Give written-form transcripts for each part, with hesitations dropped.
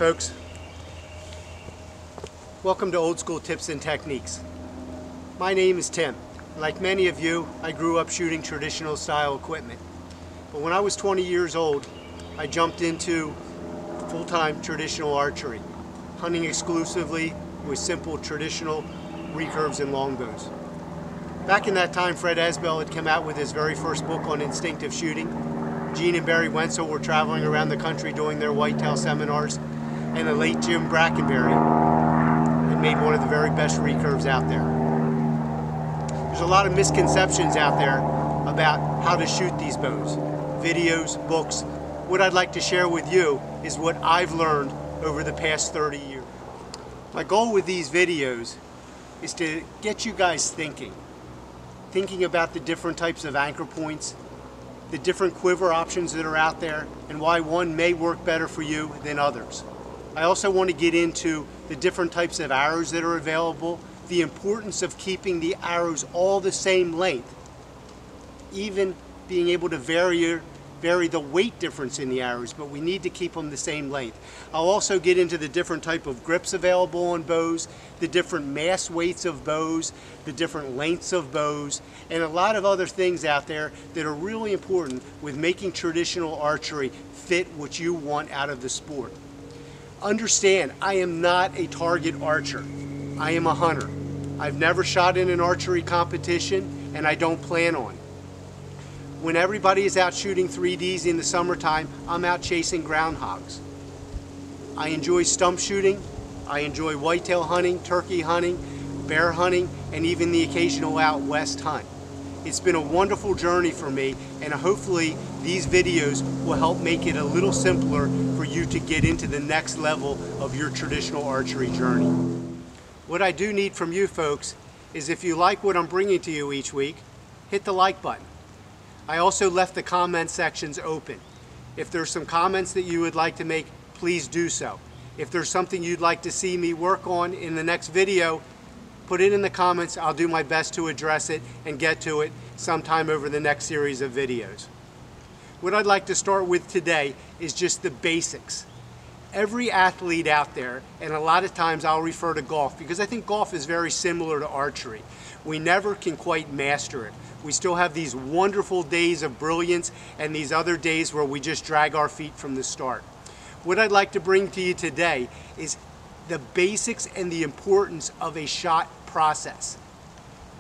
folks. Welcome to Old School Tips and Techniques. My name is Tim. Like many of you, I grew up shooting traditional style equipment. But when I was 20 years old, I jumped into full-time traditional archery, hunting exclusively with simple traditional recurves and longbows. Back in that time, Fred Esbell had come out with his very first book on instinctive shooting. Gene and Barry Wenzel were traveling around the country doing their whitetail seminars, and the late Jim Brackenberry had made one of the very best recurves out there. There's a lot of misconceptions out there about how to shoot these bows. Videos, books. What I'd like to share with you is what I've learned over the past 30 years. My goal with these videos is to get you guys thinking about the different types of anchor points, the different quiver options that are out there, and why one may work better for you than others. I also want to get into the different types of arrows that are available, the importance of keeping the arrows all the same length, even being able to vary the weight difference in the arrows, but we need to keep them the same length. I'll also get into the different type of grips available on bows, the different mass weights of bows, the different lengths of bows, and a lot of other things out there that are really important with making traditional archery fit what you want out of the sport. Understand, I am not a target archer. I am a hunter. I've never shot in an archery competition, and I don't plan on. When everybody is out shooting 3Ds in the summertime, I'm out chasing groundhogs. I enjoy stump shooting, I enjoy whitetail hunting, turkey hunting, bear hunting, and even the occasional out west hunt. It's been a wonderful journey for me, and hopefully these videos will help make it a little simpler for you to get into the next level of your traditional archery journey. What I do need from you folks is, if you like what I'm bringing to you each week, hit the like button. I also left the comment sections open. If there's some comments that you would like to make, please do so. If there's something you'd like to see me work on in the next video, put it in the comments. I'll do my best to address it and get to it sometime over the next series of videos. What I'd like to start with today is just the basics. Every athlete out there, and a lot of times I'll refer to golf because I think golf is very similar to archery. We never can quite master it. We still have these wonderful days of brilliance and these other days where we just drag our feet from the start. What I'd like to bring to you today is the basics and the importance of a shot process.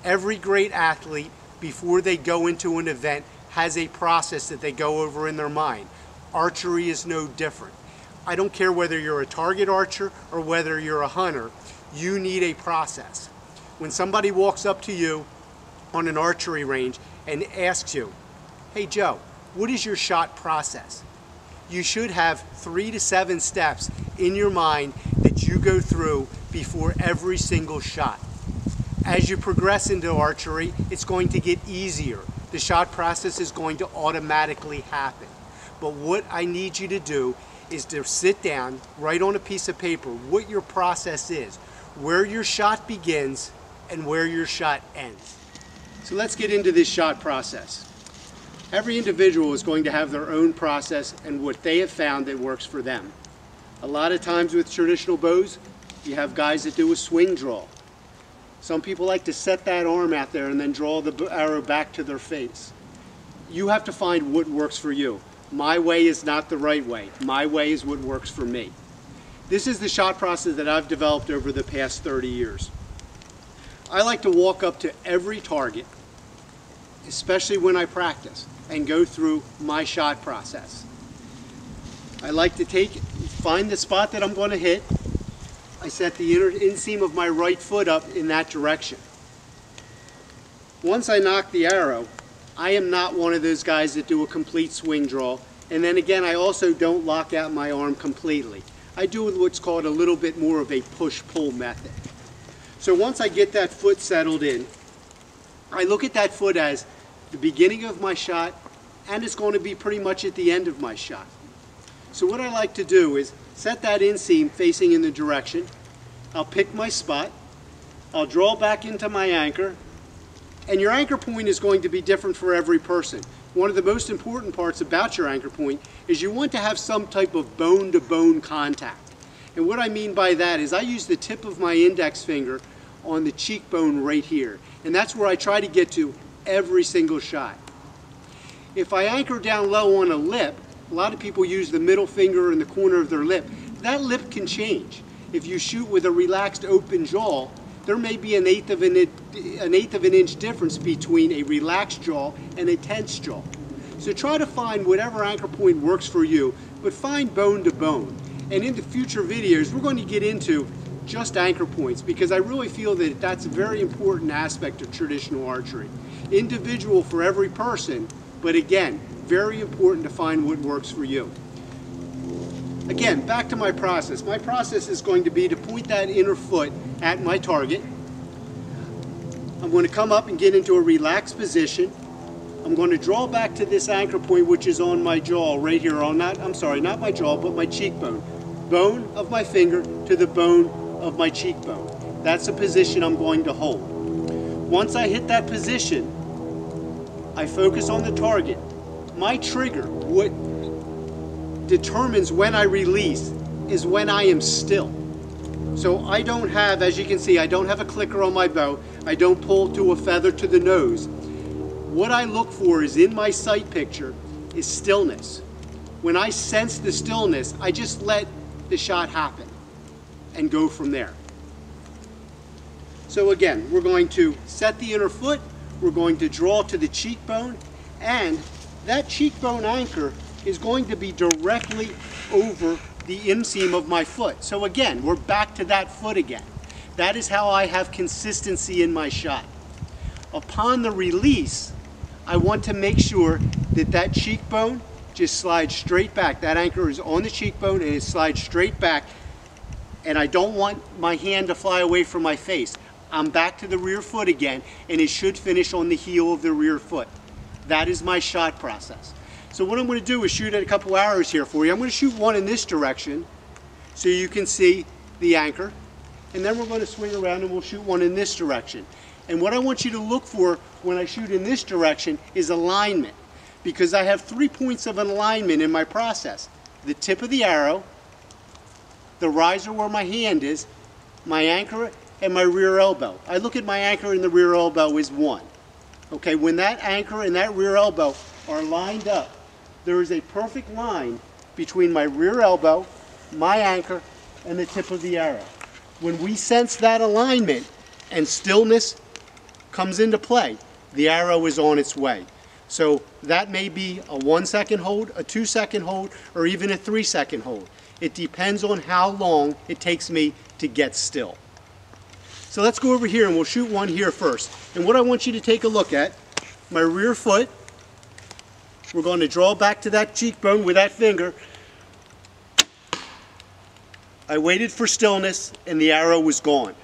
Every great athlete, before they go into an event, has a process that they go over in their mind. Archery is no different. I don't care whether you're a target archer or whether you're a hunter, you need a process. When somebody walks up to you on an archery range and asks you, "Hey Joe, what is your shot process?" You should have 3 to 7 steps in your mind that you go through before every single shot. As you progress into archery, it's going to get easier. The shot process is going to automatically happen. But what I need you to do is to sit down, write on a piece of paper what your process is, where your shot begins and where your shot ends. So let's get into this shot process. Every individual is going to have their own process and what they have found that works for them. A lot of times with traditional bows, you have guys that do a swing draw. Some people like to set that arm out there and then draw the arrow back to their face. You have to find what works for you. My way is not the right way. My way is what works for me. This is the shot process that I've developed over the past 30 years. I like to walk up to every target, especially when I practice, and go through my shot process. I like to find the spot that I'm going to hit. I set the inseam of my right foot up in that direction. Once I knock the arrow, I am not one of those guys that do a complete swing draw. And then again, I also don't lock out my arm completely. I do what's called a little bit more of a push-pull method. So once I get that foot settled in, I look at that foot as the beginning of my shot, and it's going to be pretty much at the end of my shot. So what I like to do is set that inseam facing in the direction. I'll pick my spot. I'll draw back into my anchor. And your anchor point is going to be different for every person. One of the most important parts about your anchor point is you want to have some type of bone-to-bone contact. And what I mean by that is I use the tip of my index finger on the cheekbone right here. And that's where I try to get to every single shot. If I anchor down low on a lip, a lot of people use the middle finger in the corner of their lip. That lip can change. If you shoot with a relaxed open jaw, there may be an eighth of an inch difference between a relaxed jaw and a tense jaw. So try to find whatever anchor point works for you, but find bone to bone. And in the future videos, we're going to get into just anchor points, because I really feel that that's a very important aspect of traditional archery. Individual for every person, but again, very important to find what works for you. Again, back to my process. My process is going to be to point that inner foot at my target. I'm going to come up and get into a relaxed position. I'm going to draw back to this anchor point, which is on my jaw right here. Not my jaw, but my cheekbone. Bone of my finger to the bone of my cheekbone. That's the position I'm going to hold. Once I hit that position, I focus on the target. My trigger, what determines when I release, is when I am still. So I don't have, as you can see, I don't have a clicker on my bow. I don't pull to a feather to the nose. What I look for is in my sight picture is stillness. When I sense the stillness, I just let the shot happen and go from there. So again, we're going to set the inner foot, we're going to draw to the cheekbone, and that cheekbone anchor is going to be directly over the inseam of my foot. So again, we're back to that foot again. That is how I have consistency in my shot. Upon the release, I want to make sure that that cheekbone just slides straight back. That anchor is on the cheekbone and it slides straight back. And I don't want my hand to fly away from my face. I'm back to the rear foot again, and it should finish on the heel of the rear foot. That is my shot process. So what I'm going to do is shoot at a couple arrows here for you. I'm going to shoot one in this direction so you can see the anchor. And then we're going to swing around and we'll shoot one in this direction. And what I want you to look for when I shoot in this direction is alignment, because I have 3 points of alignment in my process. The tip of the arrow, the riser where my hand is, my anchor, and my rear elbow. I look at my anchor and the rear elbow is 1. Okay, when that anchor and that rear elbow are lined up, there is a perfect line between my rear elbow, my anchor, and the tip of the arrow. When we sense that alignment and stillness comes into play, the arrow is on its way. So that may be a 1 second hold, a 2 second hold, or even a 3 second hold. It depends on how long it takes me to get still. So let's go over here and we'll shoot one here first. And what I want you to take a look at, my rear foot, we're going to draw back to that cheekbone with that finger. I waited for stillness and the arrow was gone.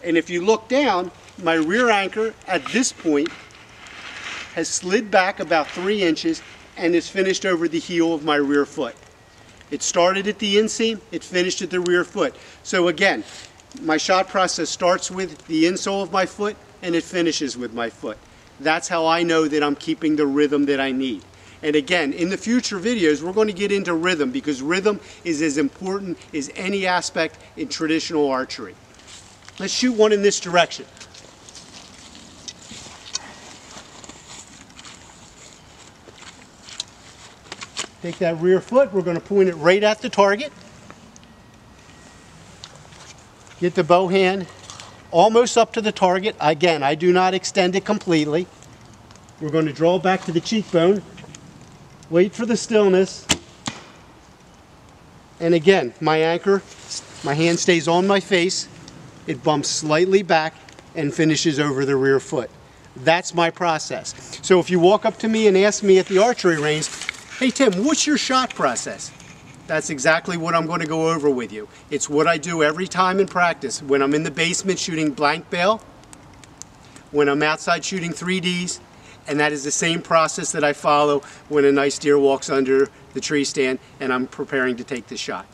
And if you look down, my rear anchor at this point has slid back about 3 inches and is finished over the heel of my rear foot. It started at the inseam, it finished at the rear foot. So again, my shot process starts with the insole of my foot and it finishes with my foot. That's how I know that I'm keeping the rhythm that I need. And again, in the future videos, we're going to get into rhythm, because rhythm is as important as any aspect in traditional archery. Let's shoot one in this direction. Take that rear foot, we're going to point it right at the target. Get the bow hand almost up to the target. Again, I do not extend it completely. We're going to draw back to the cheekbone, wait for the stillness, and again, my anchor, my hand stays on my face, it bumps slightly back and finishes over the rear foot. That's my process. So if you walk up to me and ask me at the archery range, hey Tim, what's your shot process? That's exactly what I'm going to go over with you. It's what I do every time in practice. When I'm in the basement shooting blank bail, when I'm outside shooting 3Ds, and that is the same process that I follow when a nice deer walks under the tree stand and I'm preparing to take the shot.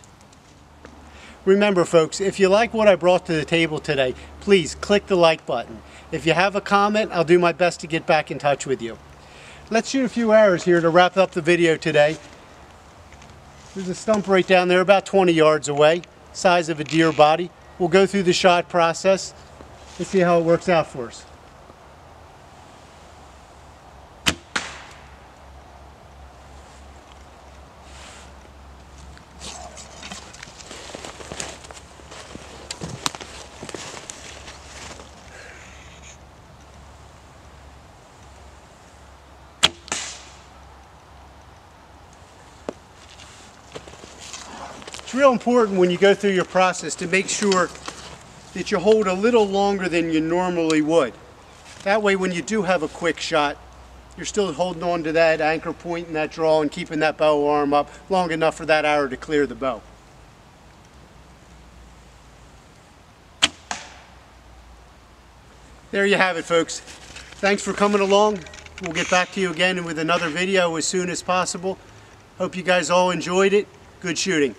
Remember folks, if you like what I brought to the table today, please click the like button. If you have a comment, I'll do my best to get back in touch with you. Let's shoot a few arrows here to wrap up the video today. There's a stump right down there about 20 yards away, size of a deer body. We'll go through the shot process and see how it works out for us. It's real important when you go through your process to make sure that you hold a little longer than you normally would. That way when you do have a quick shot, you're still holding on to that anchor point and that draw and keeping that bow arm up long enough for that arrow to clear the bow. There you have it, folks. Thanks for coming along. We'll get back to you again with another video as soon as possible. Hope you guys all enjoyed it. Good shooting.